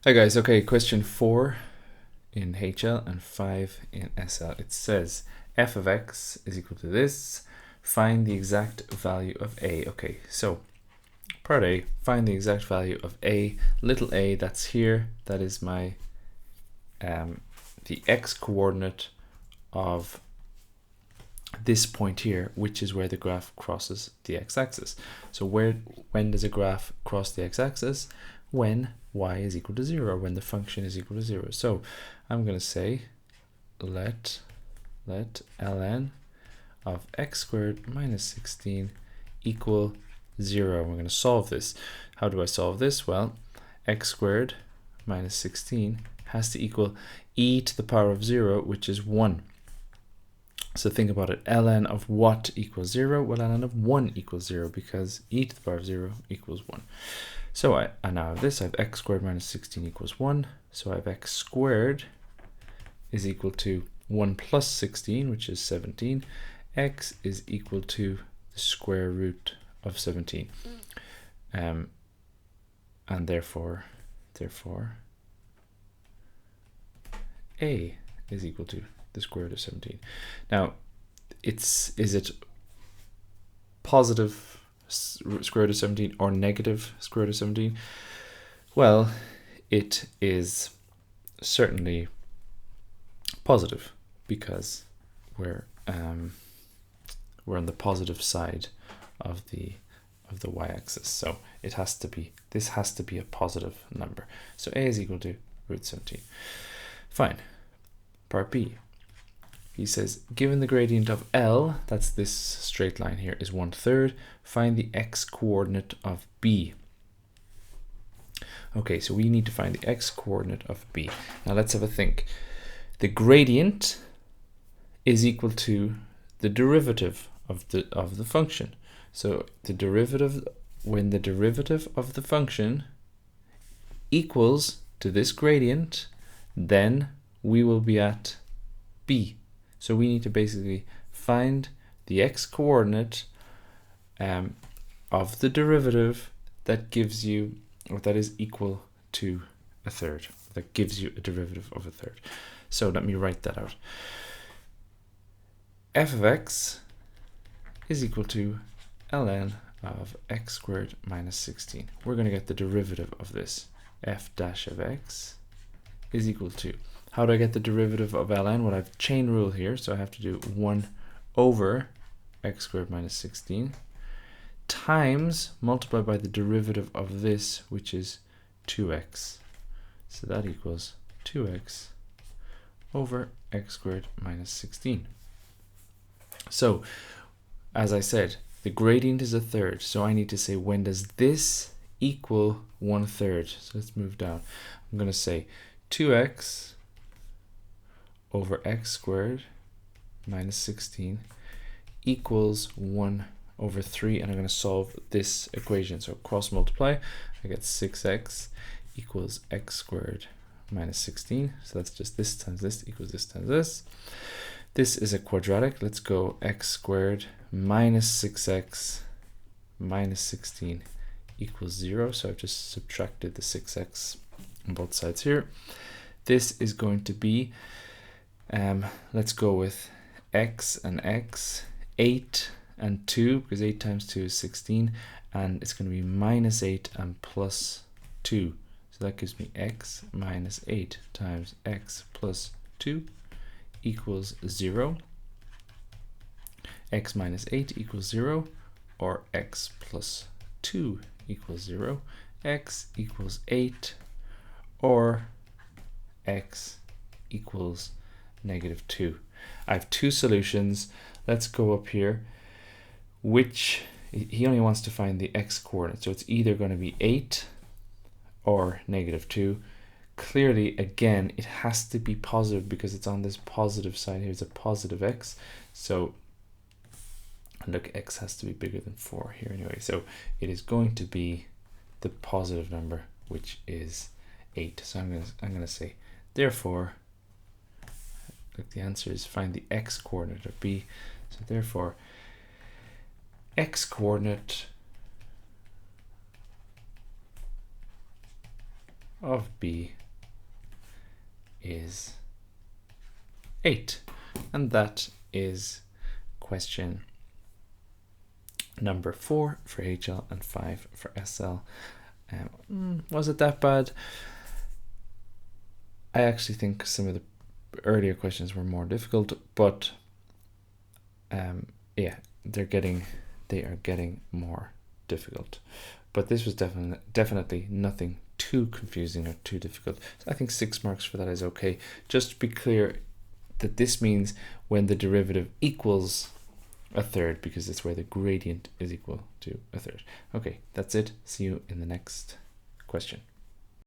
Hi guys, okay, question 4 in HL and 5 in SL. It says f of x is equal to this. Find the exact value of a. Okay, so part A, find the exact value of a. Little a, that's here. That is my the x coordinate of this point here, which is where the graph crosses the x-axis. So when does a graph cross the x-axis? When y is equal to 0, when the function is equal to 0. So I'm going to say let ln of x squared minus 16 equal 0. We're going to solve this. How do I solve this? Well, x squared minus 16 has to equal e to the power of 0, which is 1. So think about it. Ln of what equals 0? Well, ln of 1 equals 0 because e to the power of 0 equals 1. So I now have this. I have x squared minus 16 equals 1. So I have x squared is equal to 1 plus 16, which is 17. X is equal to the square root of 17. And therefore, a is equal to the square root of 17. Now, is it positive square root of 17 or negative square root of 17? Well, it is certainly positive because we're on the positive side of the y-axis, so it has to be, this has to be a positive number. So a is equal to root 17. Fine. Part B. He says, given the gradient of L, that's this straight line here, is 1/3, find the x coordinate of B. Okay, so we need to find the x coordinate of B. Now let's have a think. The gradient is equal to the derivative of the function. So the derivative, when the derivative of the function equals to this gradient, then we will be at B. So we need to basically find the x coordinate of the derivative that gives you, or that is equal to 1/3, that gives you a derivative of 1/3. So let me write that out. F of x is equal to ln of x squared minus 16. We're going to get the derivative of this. F dash of x is equal to, how do I get the derivative of ln? Well, I have chain rule here, so I have to do 1 over x squared minus 16 times multiplied by the derivative of this, which is 2x. So that equals 2x over x squared minus 16. So, as I said, the gradient is 1/3, so I need to say, when does this equal 1/3? So let's move down. I'm going to say 2x over x squared minus 16 equals 1/3, and I'm going to solve this equation. So cross multiply, I get 6x equals x squared minus 16. So that's just this times this equals this times this. This is a quadratic. Let's go x squared minus 6x minus 16 equals 0. So I've just subtracted the 6x on both sides here. This is going to be, let's go with x and x, 8 and 2, because 8 times 2 is 16, and it's going to be minus 8 and plus 2. So that gives me x minus 8 times x plus 2 equals 0. X minus 8 equals 0, or x plus 2 equals 0. X equals 8, or x equals negative 2. I have two solutions. Let's go up here. Which, he only wants to find the x coordinate, so it's either going to be 8 or negative 2. Clearly, again, it has to be positive because it's on this positive side. Here's a positive x. So look, x has to be bigger than 4 here anyway. So it is going to be the positive number, which is 8. So I'm going to say, therefore, look, the answer is find the x coordinate of B. So therefore, x coordinate of b is 8. And that is question number 4 for HL and 5 for SL. Was it that bad? I actually think some of the earlier questions were more difficult, but yeah, they are getting more difficult. But this was definitely nothing too confusing or too difficult. So I think 6 marks for that is okay. Just to be clear that this means when the derivative equals a third, because it's where the gradient is equal to a third. Okay, that's it. See you in the next question.